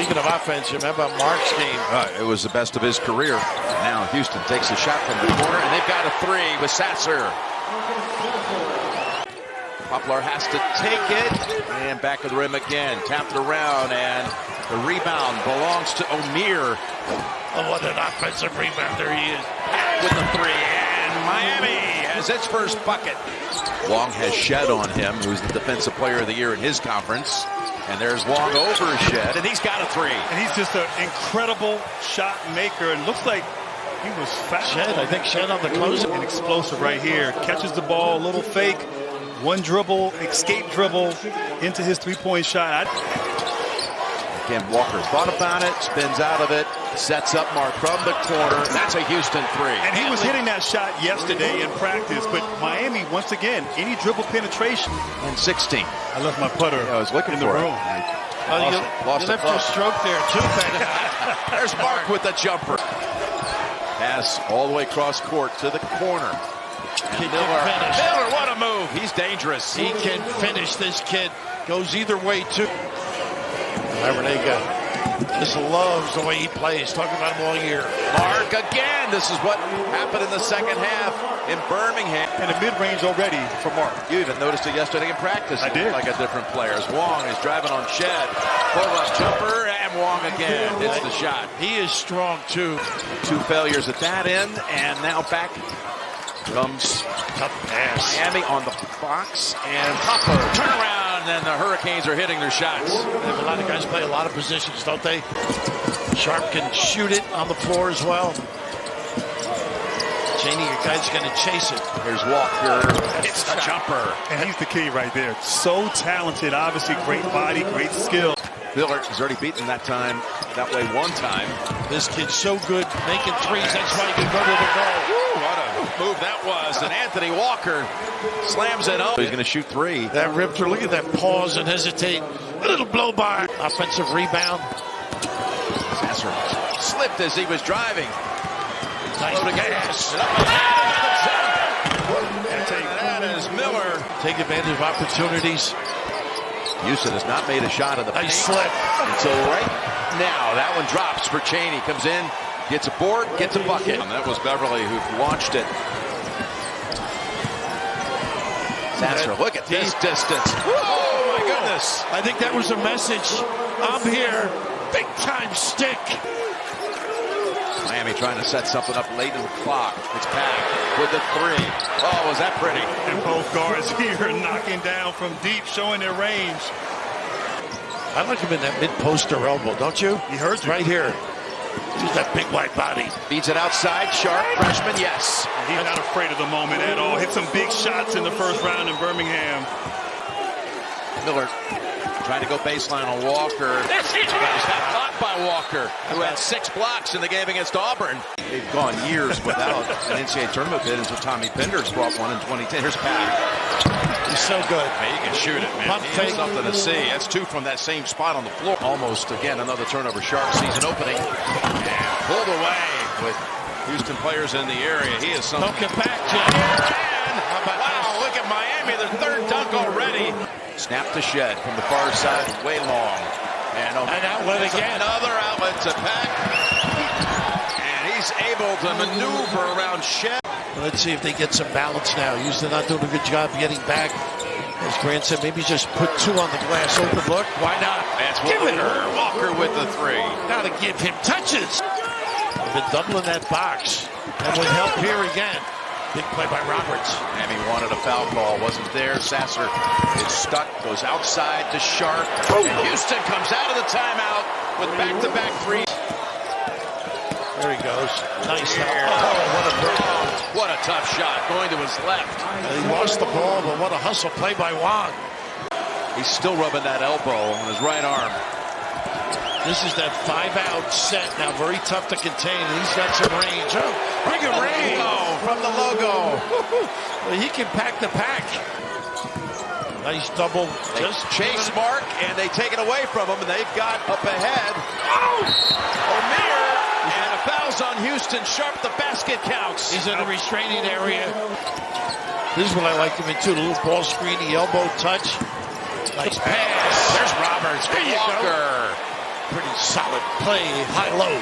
Speaking of offense, remember Mark's game? It was the best of his career. And now Houston takes a shot from the corner, and they've got a three with Sasser. Poplar has to take it, and back of the rim again. Tapped around, and the rebound belongs to O'Meara. Oh, what an offensive rebounder he is. With the three, and Miami has its first bucket. Wong has Shed on him, who's the Defensive Player of the Year in his conference. And there's Wong over Shed, and he's got a three. And he's just an incredible shot maker, and looks like he was fast. Shed, I think Shed on the close. And explosive right here. Catches the ball, a little fake. One dribble, escape dribble into his three-point shot. Again, Walker thought about it, spins out of it, sets up Mark from the corner. That's a Houston three. And he was hitting that shot yesterday in practice, but Miami, once again, any dribble penetration. And 16. I left my putter I was looking in the for room. Well, you left your stroke there, too, Ben. There's Mark with the jumper. Pass all the way across court to the corner. Miller, what a move. He's dangerous. He can finish, this kid. Goes either way, too. Lavernega just loves the way he plays. Talking about him all year. Mark again. This is what happened in the second half in Birmingham. And a mid-range already for Mark. You even noticed it yesterday in practice. I did. Like a different player. Wong is driving on Shed. Pull-up jumper, and Wong again hits the shot. He is strong, too. Two failures at that end, and now back comes tough pass. Miami on the box, and Poplar turn around, and the Hurricanes are hitting their shots. They have a lot of guys play a lot of positions, don't they? Sharp can shoot it on the floor as well. Cheney, your guy's going to chase it. Here's Walker. It's a jumper. And he's the key right there. So talented, obviously great body, great skill. Miller has already beaten that way one time. This kid's so good making threes. That's why he can go to the goal. What a move that was. And Anthony Walker slams it home. He's going to shoot three. That rip through. Look at that pause and hesitate. A little blow by. Offensive rebound. Sasser slipped as he was driving. Nice gas. That is Miller. Take advantage of opportunities. Houston has not made a shot of the paint. Nice slip. Until right now, that one drops for Cheney. Comes in, gets a board, gets a bucket. And that was Beverly who launched it. Sasser, look at this distance. Oh, my goodness. I think that was a message. I'm here. Big time stick. Miami trying to set something up late in the clock. It's Pack with the three. Oh, was that pretty? And both guards here knocking down from deep, showing their range. I like him in that mid-post or elbow, don't you? He hurts right here. He's that big white body. Beats it outside. Sharp, freshman, yes. He's not afraid of the moment at all. Hit some big shots in the first round in Birmingham. Miller trying to go baseline on Walker. Got blocked by Walker, who had 6 blocks in the game against Auburn. They've gone years without an NCAA tournament bid until Tommy Penders brought one in 2010. Here's Pack. He's so good. Man, you can shoot it, man. Pump fake. Something to see. That's 2 from that same spot on the floor. Almost, again, another turnover. Sharp sees an opening. And pulled away with Houston players in the area. He is something. Don't get back, Jim. Wow, look at Miami. Their third dunk already. Snap to Shed from the far side, way long. And outlet again. Another outlet to Pack. And he's able to maneuver around Shed. Let's see if they get some balance now. Houston not doing a good job getting back. As Grant said, maybe just put 2 on the glass. Open look. Why not? That's Walker with the three. Got to give him touches. They've been doubling that box. And with help here again. Big play by Roberts. Miami wanted a foul call. Wasn't there. Sasser is stuck. Goes outside to Sharp. And Houston comes out of the timeout with back-to-back threes. There he goes. Nice. Oh, what a tough shot. Going to his left. He lost the ball, but what a hustle play by Wong. He's still rubbing that elbow on his right arm. This is that 5-out set. Now very tough to contain. He's got some range. Oh, bring him range. From the logo. Well, he can pack the pack. Nice double. Just chase Mark, and they take it away from him, and they've got up ahead. O'Meara, and a foul's on Houston. Sharp, the basket counts. He's in the restraining area. This is what I like him in too. The little ball screen, the elbow touch. Nice pass. There's Roberts. There you Walker. go. pretty solid play, high-low.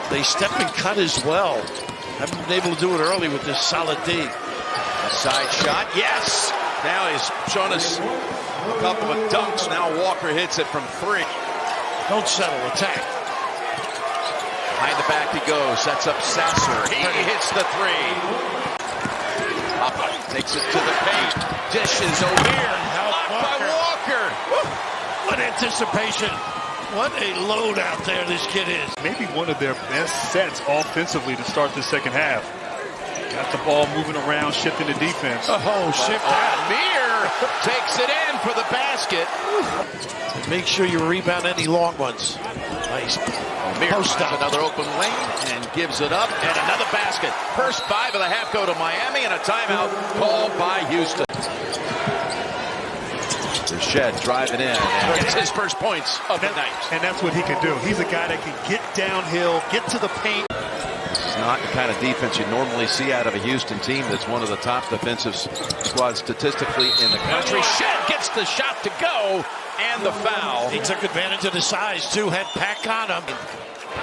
They step and cut as well. Haven't been able to do it early with this solid D. A side shot, yes! Now he's shown us a couple of dunks. Now Walker hits it from 3. Don't settle, attack. Behind the back he goes, sets up Sasser. He hits the 3. Papa takes it to the paint. Dishes O'Meara. Blocked by Walker. What anticipation. What a load out there this kid is. Maybe one of their best sets offensively to start the second half. Got the ball moving around, shifting the defense. Oh, shift out. O'Meara takes it in for the basket. Make sure you rebound any long ones. Nice. O'Meara finds another open lane and gives it up. And another basket. First 5 of the half go to Miami, and a timeout called by Houston. There's Shed driving in and gets his first points of the night. And that's what he can do. He's a guy that can get downhill, get to the paint. This is not the kind of defense you normally see out of a Houston team that's one of the top defensive squads statistically in the country. Shed gets the shot to go and the foul. He took advantage of the size, too. Had Pack on him.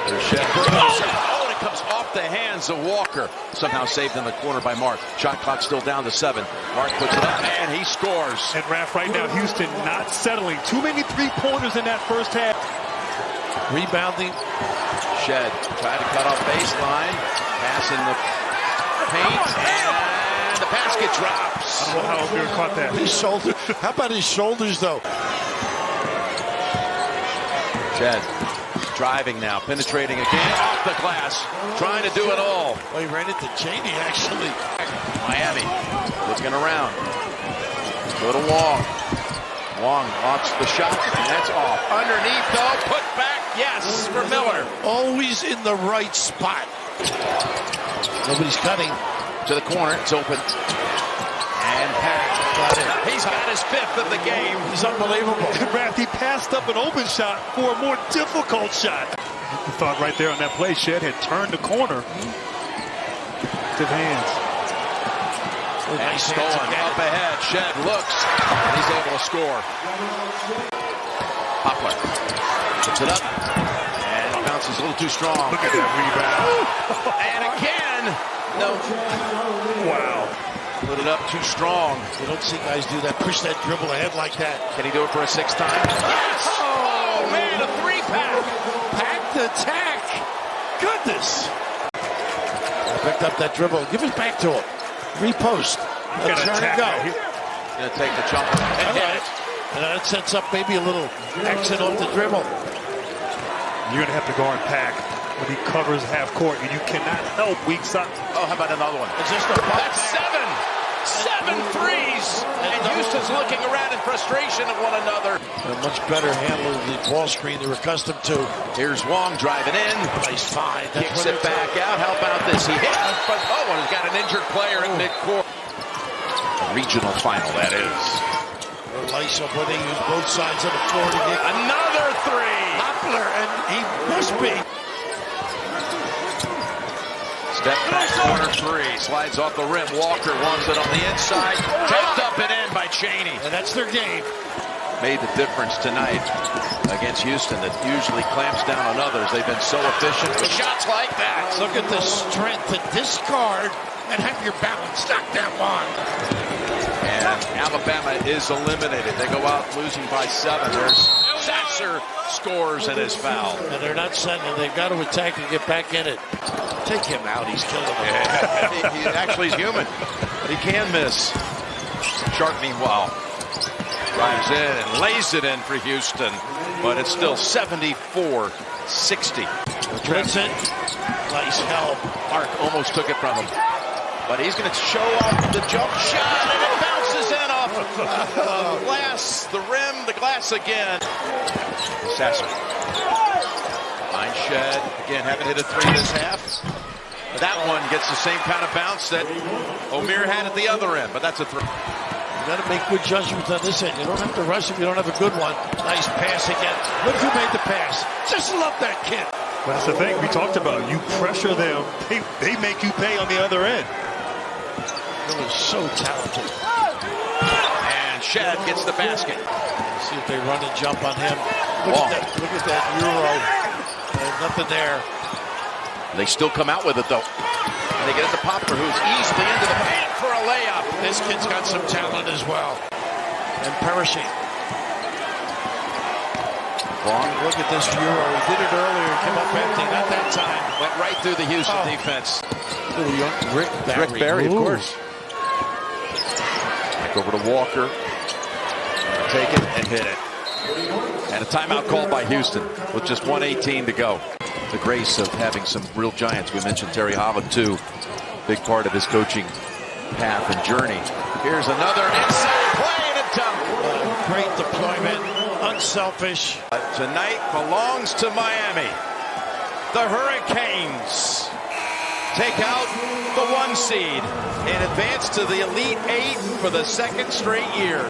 There's Shed. Oh, and it comes off the hands of Walker. Somehow saved in the corner by Mark. Shot clock still down to 7. Mark puts it up and he scores. And Raph, right now, Houston not settling. Too many three-pointers in that first half. Rebounding. Shed tried to cut off baseline. Pass in the paint. And the basket drops. I don't know how O'Meara caught that. His shoulder. How about his shoulders, though? Shed driving now, penetrating again, off the glass, trying to do it all. Well, he ran into Cheney, actually. Miami looking around. Go to Wong. Wong launches the shot, and that's off. Underneath, though, put back, yes, for Miller. Always in the right spot. Nobody's cutting. To the corner, it's open. And Pack got it. He's got his 5th of the game. He's unbelievable. Raph, he passed up an open shot for a more difficult shot. You thought right there on that play, Shed had turned the corner. Active hands. And stolen up ahead. Shed looks, and he's able to score. Poplar puts it up, and it bounces a little too strong. Look at that rebound. And again, no. Wow. Put it up too strong. You don't see guys do that, push that dribble ahead like that. Can he do it for a 6th time? Yes! Oh, man, a 3-pack. Pack the tack. Goodness. I picked up that dribble. Give it back to him. Repost. Let's turn and go. Going to take the jumper and hit it. And that sets up maybe a little exit off the dribble. You're going to have to guard Pack when he covers half court, and you cannot help weak side. Oh, how about another one? It's just a That's 7 threes. And Houston's looking around in frustration at one another. A much better handle of the ball screen they're accustomed to. Here's Wong driving in. Nice find. Kicks it back out. How about this? He hit. But and he's got an injured player in midcourt. Regional final, that is. Nice up where they use both sides of the floor to get another 3. Poplar, and he must be. Step back corner 3. Slides off the rim. Walker wants it on the inside. Tapped up and in by Cheney. And that's their game. Made the difference tonight against Houston that usually clamps down on others. They've been so efficient with shots like that. Look at the strength to discard and have your balance. Knock that one. And Alabama is eliminated. They go out losing by 7. There's Sasser scores and is fouled. And they're not sending. They've got to attack and get back in it. Take him out. He's killing them. Yeah. he actually is human. He can miss. Sharp, meanwhile, drives in and lays it in for Houston. But it's still 74-60. That's it. Nice help. Mark almost took it from him. But he's going to show off the jump shot, and it bounces in off the glass, the rim, the glass again. Sasser. Behind Shed. Again, haven't hit a 3 this half. That one gets the same kind of bounce that O'Meara had at the other end, but that's a 3. You got to make good judgments on this end. You don't have to rush if you don't have a good one. Nice pass again. Look who made the pass. Just love that kid. Well, that's the thing we talked about. You pressure them, they make you pay on the other end. Really so talented. And Shed gets the basket. See if they run and jump on him. long. Look at that Euro. Nothing there. They still come out with it, though. And they get it to Popper, who's easily into the paint for a layup. This kid's got some talent as well. And perishing. Look at this Euro. He did it earlier. Came up empty. Not that time. Went right through the Houston defense. Little young Rick Barry. Rick Barry, of course. Back over to Walker. Take it and hit it. And a timeout called by Houston with just 1:18 to go. The grace of having some real giants. We mentioned Terry Holland, too. Big part of his coaching path and journey. Here's another inside play and a dunk. Great deployment. Unselfish. Tonight belongs to Miami. The Hurricanes take out the 1 seed and advance to the Elite 8 for the second straight year.